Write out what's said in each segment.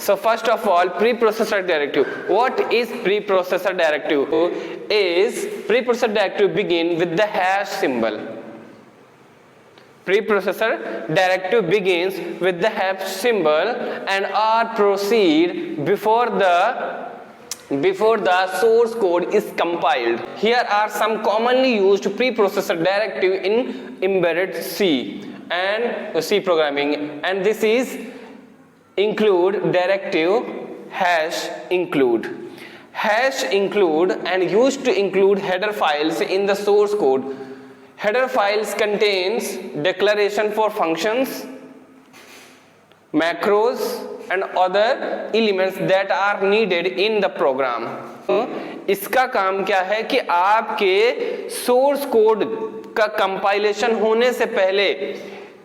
So first of all, preprocessor directive. What is preprocessor directive? Is preprocessor directive begin with the hash symbol. Preprocessor directive begins with the hash symbol and are proceed before the source code is compiled. Here are some commonly used preprocessor directive in embedded C and C programming, and this is include directive hash include. Hash include and used to include header files in the source code. Header files contains declaration for functions, macros and other elements that are needed in the program. इसका काम क्या है कि आपके source code का compilation होने से पहले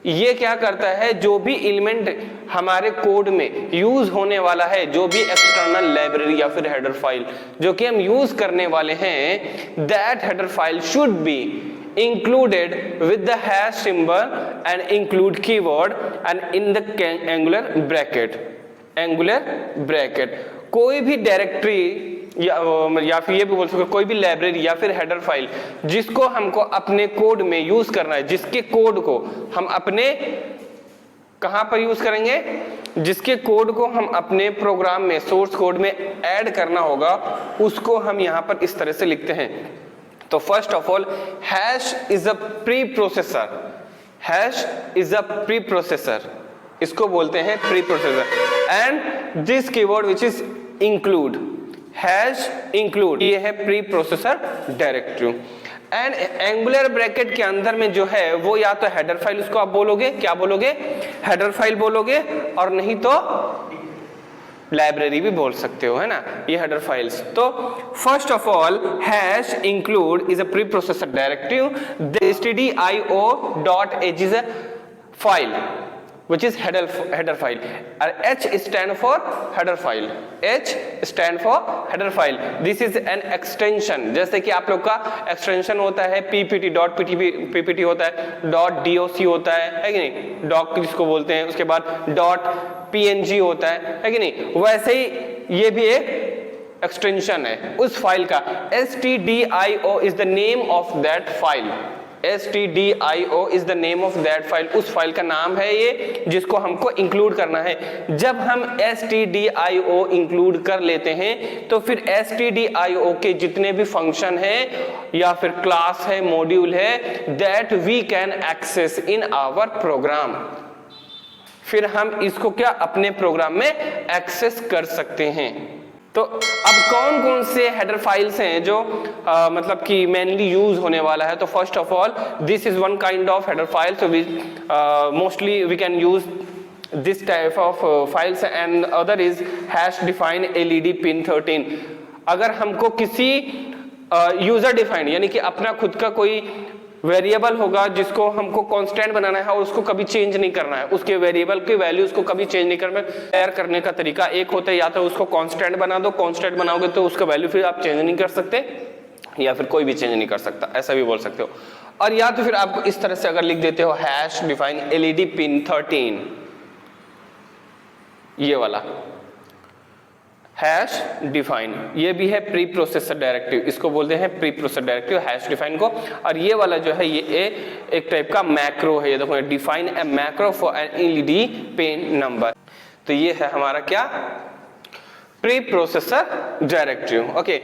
ये क्या करता है, जो भी एलिमेंट हमारे कोड में यूज होने वाला है, जो भी एक्सटर्नल लाइब्रेरी या फिर हेडर फाइल जो कि हम यूज करने वाले हैं, that header file should be included with the hash symbol and include keyword and in the angular bracket. कोई भी डायरेक्टरी या फिर ये भी बोल सकते कोई भी लाइब्रेरी या फिर हेडर फाइल जिसको हमको अपने कोड में यूज करना है, जिसके कोड को हम अपने कहां पर यूज करेंगे, जिसके कोड को हम अपने प्रोग्राम में सोर्स कोड में ऐड करना होगा, उसको हम यहां पर इस तरह से लिखते हैं. तो first of all, hash is a pre processor. Hash is a pre processor, इसको बोलते हैं pre processor. And this keyword which is include, hash include, ये है pre processor directive. And angular bracket के अंदर में जो है वो या तो हेडर फाइल, उसको आप बोलोगे, क्या बोलोगे, हेडर फाइल बोलोगे, और नहीं तो लाइब्रेरी भी बोल सकते हो, है ना, ये हेडर फाइल्स. तो first of all, hash include is a pre processor directive. stdio.h is a file which is header file. H stand for header file. H stand for header file. This is an extension. जैसे कि आप लोग का extension होता है ppt, .ppt होता है, .doc होता है कि नहीं, doc जिसको बोलते हैं, उसके बाद .png होता है कि नहीं, वैसे ही ये भी एक एक्सटेंशन है उस फाइल का. stdio is the name of that file. stdio is the name of that file. उस फाइल का नाम है ये जिसको हमको इंक्लूड करना है. जब हम stdio इंक्लूड कर लेते हैं तो फिर stdio के जितने भी फंक्शन हैं या फिर क्लास है, मॉड्यूल है, that we can access in our program, फिर हम इसको क्या अपने प्रोग्राम में एक्सेस कर सकते हैं. तो अब कौन कौन से हेडर फाइल्स हैं जो मतलब कि मेनली यूज होने वाला है. तो first of all, this is one kind of header file. So mostly we can use this type of files, and other is hash define led pin 13. अगर हमको किसी यूजर डिफाइंड यानी कि अपना खुद का कोई वेरिएबल होगा जिसको हमको कांस्टेंट बनाना है और उसको कभी चेंज नहीं करना है, उसके वेरिएबल की वैल्यूज को कभी चेंज नहीं करना है. तैयार करने का तरीका एक होता है, या तो उसको कांस्टेंट बना दो, कांस्टेंट बनाओगे तो उसका वैल्यू फिर आप चेंज नहीं कर सकते, या फिर कोई भी चेंज नहीं कर सकता, ऐसा भी बोल सकते हो. और या तो फिर आप इस तरह से अगर लिख देते हो हैश डिफाइन LED पिन 13, ये वाला हैश डिफाइन, ये भी है प्री प्रोसेसर डायरेक्टिव, इसको बोलते हैं pre processor directive hash define को. और ये वाला जो है ये एक टाइप का मैक्रो है, ये देखो, define a macro for an LED pin number. तो ये है हमारा क्या, प्री प्रोसेसर डायरेक्टिव. ओके.